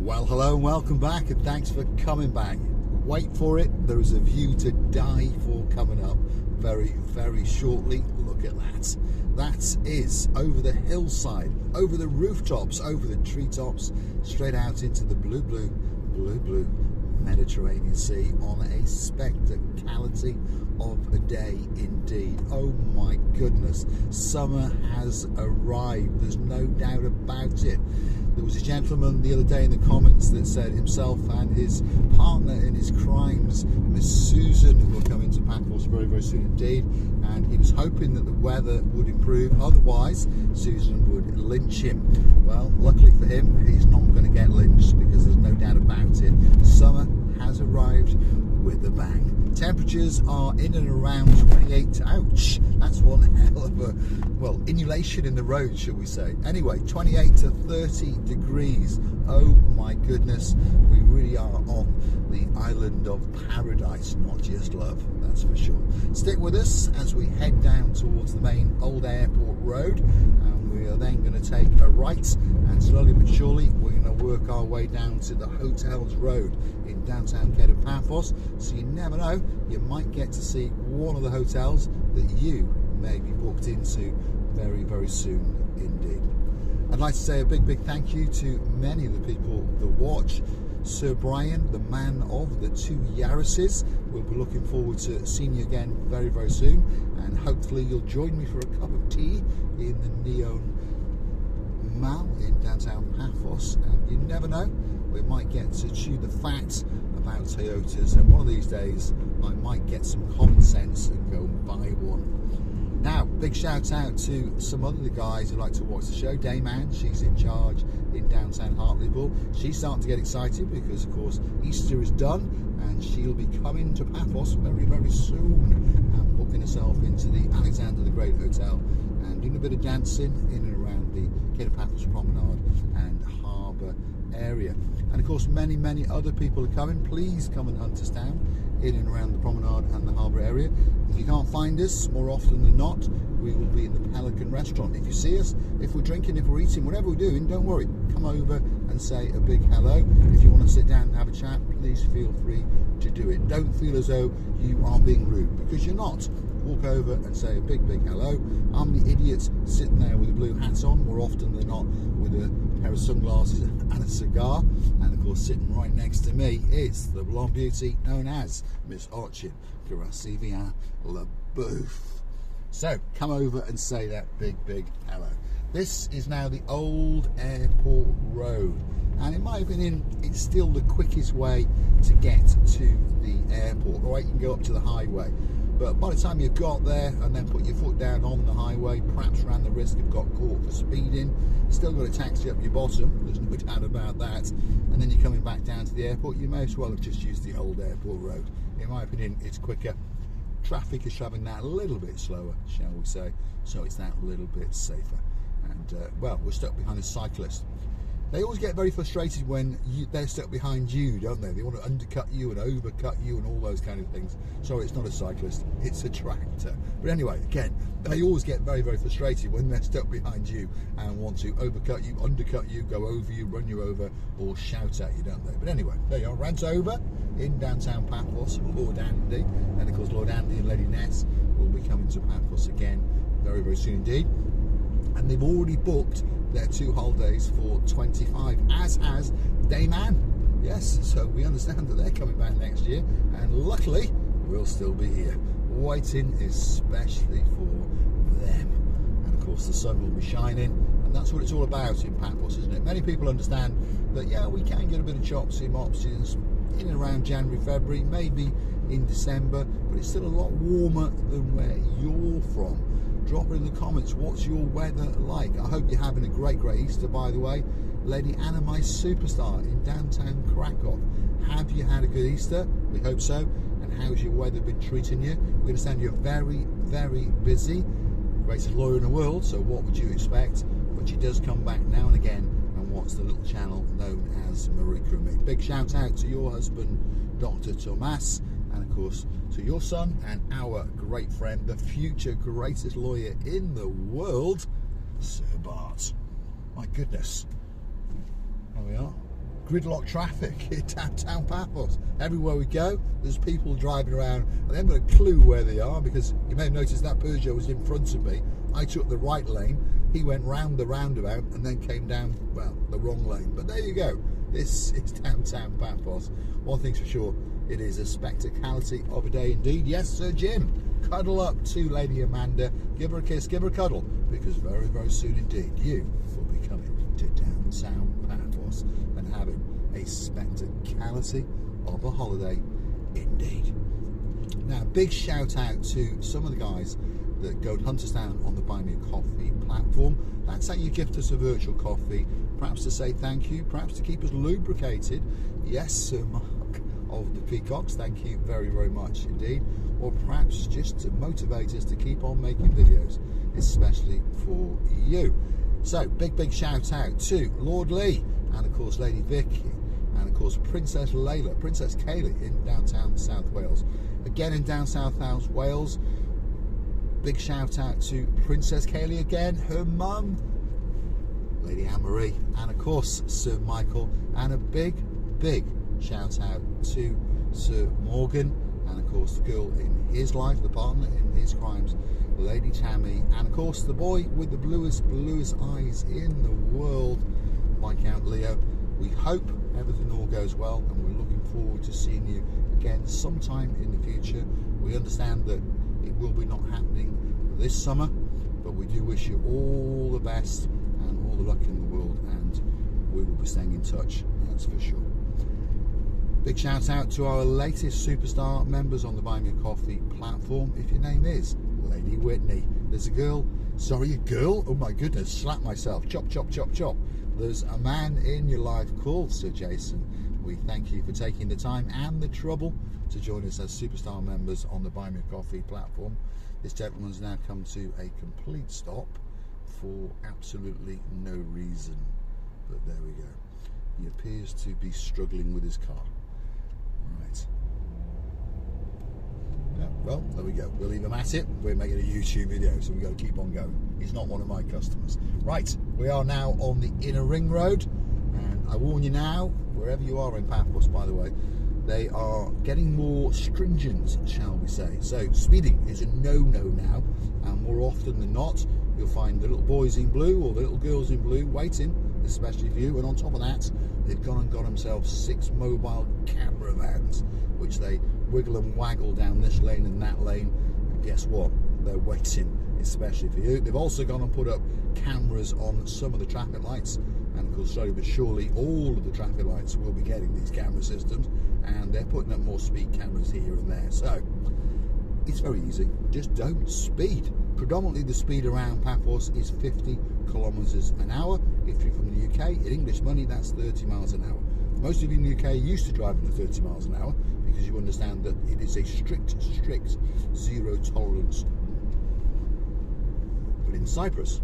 Well, hello and welcome back, and thanks for coming back. Wait for it, there is a view to die for coming up very, very shortly. Look at that. That is over the hillside, over the rooftops, over the treetops, straight out into the blue Mediterranean Sea on a spectacality of a day indeed. Oh my goodness, summer has arrived, there's no doubt about it. There was a gentleman the other day in the comments that said himself and his partner in his crimes, Miss Susan, will come into Paphos very, very soon indeed, and he was hoping that the weather would improve, otherwise Susan would lynch him. Well, luckily for him, he's not going to get lynched, because there's no doubt about it. Summer has arrived with a bang. Temperatures are in and around 28, ouch, that's one hell of a, well, insulation in the road, shall we say. Anyway, 28 to 30 degrees. Oh my goodness, we really are on the island of paradise, not just love, that's for sure. Stick with us as we head down towards the main Old Airport Road, and we are then going to take a right, and slowly but surely we're going to work our way down to the Hotels Road in downtown Kato, Paphos. So you never know, you might get to see one of the hotels that you may be booked into very, very soon indeed. I'd like to say a big, big thank you to many of the people that watch. Sir Brian, the man of the two Yaris's, we'll be looking forward to seeing you again very, very soon, and hopefully you'll join me for a cup of tea in the Neon Mall in downtown Paphos, and you never know, we might get to chew the fat about Toyotas, and one of these days I might get some common sense and go and buy one. Now, big shout out to some other guys who like to watch the show. Dayman, she's in charge in downtown Hartlepool. She's starting to get excited because, of course, Easter is done and she'll be coming to Paphos very, very soon and booking herself into the Alexander the Great Hotel and doing a bit of dancing in and around the Kato Paphos Promenade and Harbour area. And of course, many, many other people are coming. Please come and hunt us down in and around the promenade and the harbour area. If you can't find us, more often than not, we will be in the Pelican restaurant. If you see us, if we're drinking, if we're eating, whatever we're doing, don't worry, come over and say a big hello. If you want to sit down and have a chat, please feel free to do it. Don't feel as though you are being rude, because you're not. Walk over and say a big, big hello. I'm the idiot sitting there with the blue hats on, more often than not with a pair of sunglasses and a cigar, and of course sitting right next to me is the blonde beauty known as Miss Orchid Karasivia LaBouffe. So come over and say that big, big hello. This is now the Old Airport Road, and in my opinion it's still the quickest way to get to the airport. Right, you can go up to the highway, but by the time you've got there and then put your foot down on the highway, perhaps ran the risk of got caught for speeding, still got a taxi up your bottom, there's no doubt about that, and then you're coming back down to the airport, you may as well have just used the Old Airport Road. In my opinion, it's quicker. Traffic is travelling that a little bit slower, shall we say, so it's that little bit safer. And well, we're stuck behind a cyclist. They always get very frustrated when they're stuck behind you, don't they? They want to undercut you and overcut you and all those kind of things. Sorry, it's not a cyclist, it's a tractor. But anyway, again, they always get very, very frustrated when they're stuck behind you and want to overcut you, undercut you, go over you, run you over, or shout at you, don't they? But anyway, there you are, rant over in downtown Paphos, Lord Andy. And of course, Lord Andy and Lady Ness will be coming to Paphos again very, very soon indeed. And they've already booked their 2 holidays for 25, as has Dayman. Yes, so we understand that they're coming back next year, and luckily we'll still be here, waiting especially for them. And of course the sun will be shining, and that's what it's all about in Paphos, isn't it? Many people understand that, yeah, we can get a bit of chopsy mopsies in and around January, February, maybe in December, but it's still a lot warmer than where you're from. Drop it in the comments, what's your weather like? I hope you're having a great, great Easter, by the way. Lady Anna, my superstar in downtown Krakow. Have you had a good Easter? We hope so. And how's your weather been treating you? We understand you're very, very busy. Greatest lawyer in the world, so what would you expect? But she does come back now and again and watch the little channel known as Marika and me. Big shout out to your husband, Dr. Tomas, and of course to your son and our great friend, the future greatest lawyer in the world, Sir Bart. My goodness, there we are, gridlock traffic in downtown Paphos. Everywhere we go, there's people driving around and they haven't got a clue where they are, because you may have noticed that Peugeot was in front of me. I took the right lane, he went round the roundabout and then came down, well, the wrong lane. But there you go, this is downtown Paphos. One thing's for sure, it is a spectacality of a day indeed. Yes, Sir Jim, cuddle up to Lady Amanda, give her a kiss, give her a cuddle, because very, very soon indeed you will be coming to downtown Paphos and having a spectacality of a holiday indeed. Now, big shout out to some of the guys that go and hunt us down on the Buy Me a Coffee platform. That's how you gift us a virtual coffee, perhaps to say thank you, perhaps to keep us lubricated. Yes, Sir Mark of the Peacocks, thank you very, very much indeed. Or perhaps just to motivate us to keep on making videos, especially for you. So, big shout out to Lord Lee, and of course Lady Vicky, and of course Princess Layla, Princess Kaylee in downtown South Wales. Again in down South Wales, big shout out to Princess Kaylee again, her mum, Lady Anne-Marie, and of course Sir Michael, and a big shout out to Sir Morgan, and of course the girl in his life, the partner in his crimes, Lady Tammy, and of course the boy with the bluest eyes in the world, Viscount Leo. We hope everything all goes well, and we're looking forward to seeing you again sometime in the future. We understand that it will be not happening this summer, but we do wish you all the best and all the luck in the world, and we will be staying in touch, that's for sure. Big shout out to our latest superstar members on the Buy Me a Coffee platform. If your name is Lady Whitney, there's a girl, sorry, a girl, oh my goodness, slap myself, chop. There's a man in your life called Sir Jason. We thank you for taking the time and the trouble to join us as superstar members on the Buy Me a Coffee platform. This gentleman's now come to a complete stop for absolutely no reason, but there we go. He appears to be struggling with his car. Right. Yeah, well, there we go. We'll leave him at it. We're making a YouTube video, so we've got to keep on going. He's not one of my customers. Right, we are now on the inner ring road, and I warn you now, wherever you are in Paphos, by the way, they are getting more stringent, shall we say. So speeding is a no-no now, and more often than not, you'll find the little boys in blue or the little girls in blue waiting, especially for you. And on top of that, they've gone and got themselves 6 mobile camera vans, which they wiggle and waggle down this lane and that lane. And guess what? They're waiting, especially for you. They've also gone and put up cameras on some of the traffic lights, and of course, slowly but surely, all of the traffic lights will be getting these camera systems, and they're putting up more speed cameras here and there. So it's very easy, just don't speed. Predominantly the speed around Paphos is 50 kilometres an hour. If you're from the UK, in English money, that's 30 miles an hour. Most of you in the UK are used to driving at 30 miles an hour because you understand that it is a strict zero tolerance. But in Cyprus,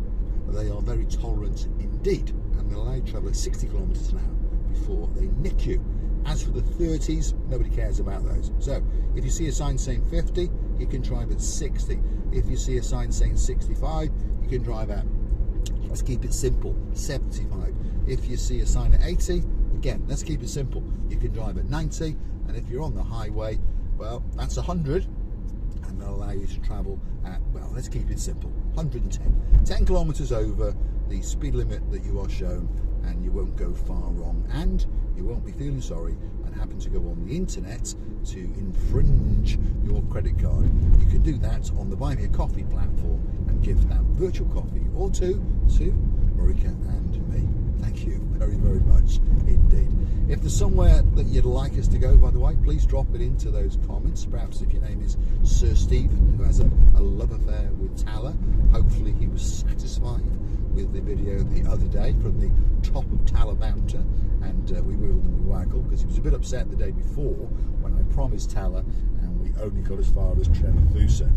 they are very tolerant indeed, and they allow you to travel at 60 kilometres an hour before they nick you. As for the 30s, nobody cares about those. So if you see a sign saying 50, you can drive at 60. If you see a sign saying 65, you can drive at, let's keep it simple, 75. If you see a sign at 80, again, let's keep it simple, you can drive at 90. And if you're on the highway, well, that's 100, and they'll allow you to travel at, well, let's keep it simple, 110. 10 kilometres over the speed limit that you are shown, and you won't go far wrong, and you won't be feeling sorry and happen to go on the internet to infringe your credit card. You can do that on the Buy Me a Coffee platform and give that virtual coffee or two to Marika and me. Thank you very, very much indeed. If there's somewhere that you'd like us to go, by the way, please drop it into those comments. Perhaps if your name is Sir Stephen, who has a love affair with Tala, hopefully he was satisfied with the video the other day from the top of Talabanta, and we wheeled and we waggled because he was a bit upset the day before when I promised Tala and we only got as far as Tremathusa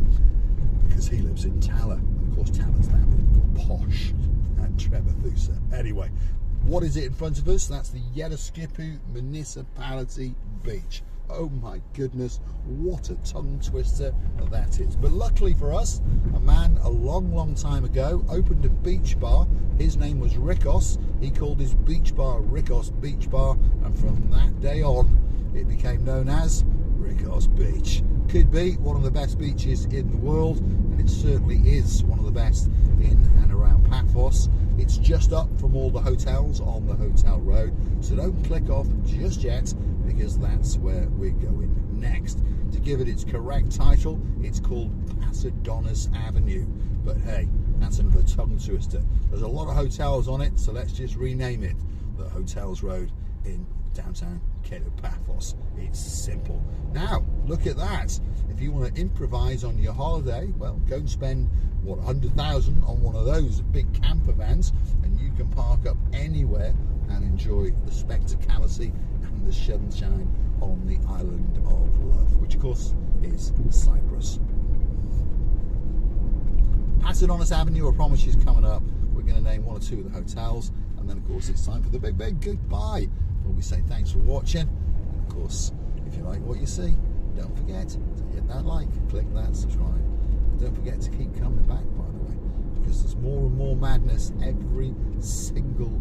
because he lives in Tala, and of course Tala's that posh and Tremathusa. Anyway, what is it in front of us? That's the Yetaskipu Municipality Beach. Oh my goodness, what a tongue twister that is. But luckily for us, a man a long time ago opened a beach bar. His name was Rikkos. He called his beach bar Rikkos Beach Bar, and from that day on it became known as Rikkos Beach. Could be one of the best beaches in the world, and it certainly is one of the best in and around Paphos. It's just up from all the hotels on the hotel road, so don't click off just yet, because that's where we're going next. To give it its correct title, it's called Paphos Avenue, but hey, that's another tongue twister. There's a lot of hotels on it, so let's just rename it the Hotels Road in downtown Kato, Paphos. It's simple. Now, look at that. If you want to improvise on your holiday, well, go and spend, what, 100,000 on one of those big camper vans, and you can park up anywhere and enjoy the spectacality and the sunshine on the island of love, which of course is Cyprus. Paphos Avenue, I promise you, is coming up. We're going to name one or two of the hotels, and then of course it's time for the big goodbye. Well, we say thanks for watching, and of course, if you like what you see, don't forget to hit that like, click that subscribe, and don't forget to keep coming back, by the way, because there's more and more madness every single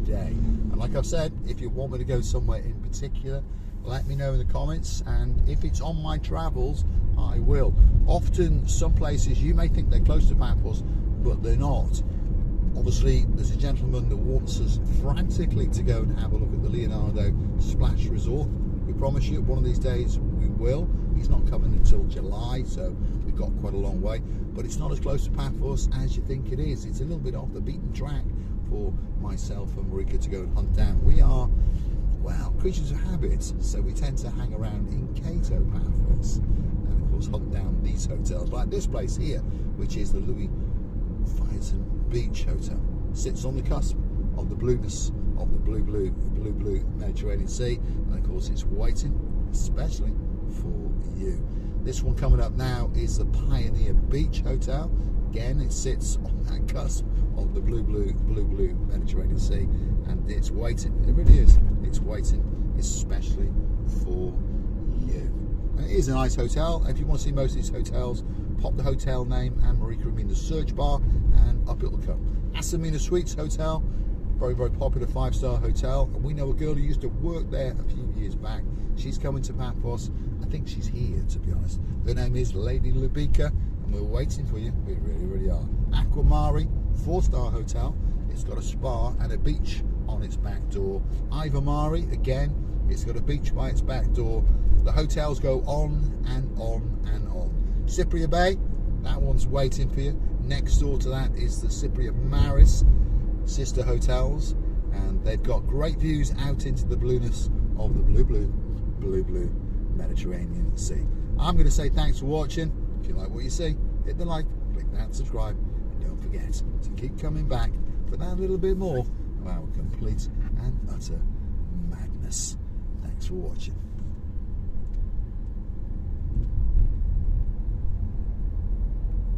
day. And like I've said, if you want me to go somewhere in particular, let me know in the comments, and if it's on my travels, I will. Often some places you may think they're close to Paphos, but they're not. Obviously, there's a gentleman that wants us frantically to go and have a look at the Leonardo Splash Resort. We promise you one of these days we will. He's not coming until July, so we've got quite a long way, but it's not as close to Paphos as you think it is. It's a little bit off the beaten track for myself and Marika to go and hunt down. We are, well, creatures of habit, so we tend to hang around in Kato, Paphos, and of course hunt down these hotels, like this place here, which is the Louis Vuitton Beach Hotel. Sits on the cusp of the blueness of the blue Mediterranean Sea, and of course it's waiting especially for you. This one coming up now is the Pioneer Beach Hotel. Again, it sits on that cusp of the blue Mediterranean Sea, and it's waiting. It really is. It's waiting especially for you. And it is a nice hotel. If you want to see most of these hotels, pop the hotel name and Marika in the search bar, and up it'll come. Asamina Suites Hotel, very popular 5-star hotel, and we know a girl who used to work there a few years back. She's coming to Paphos. I think she's here, to be honest. Her name is Lady Lubika, and we're waiting for you. We really are. Aquamari 4-star hotel. It's got a spa and a beach on its back door. Ivamari, again, it's got a beach by its back door. The hotels go on and on and on. Cypria Bay, that one's waiting for you. Next door to that is the Cypria Maris sister hotels, and they've got great views out into the blueness of the blue Mediterranean Sea. I'm going to say thanks for watching. If you like what you see, hit the like, click that subscribe, and don't forget to keep coming back for that little bit more of our complete and utter madness. Thanks for watching.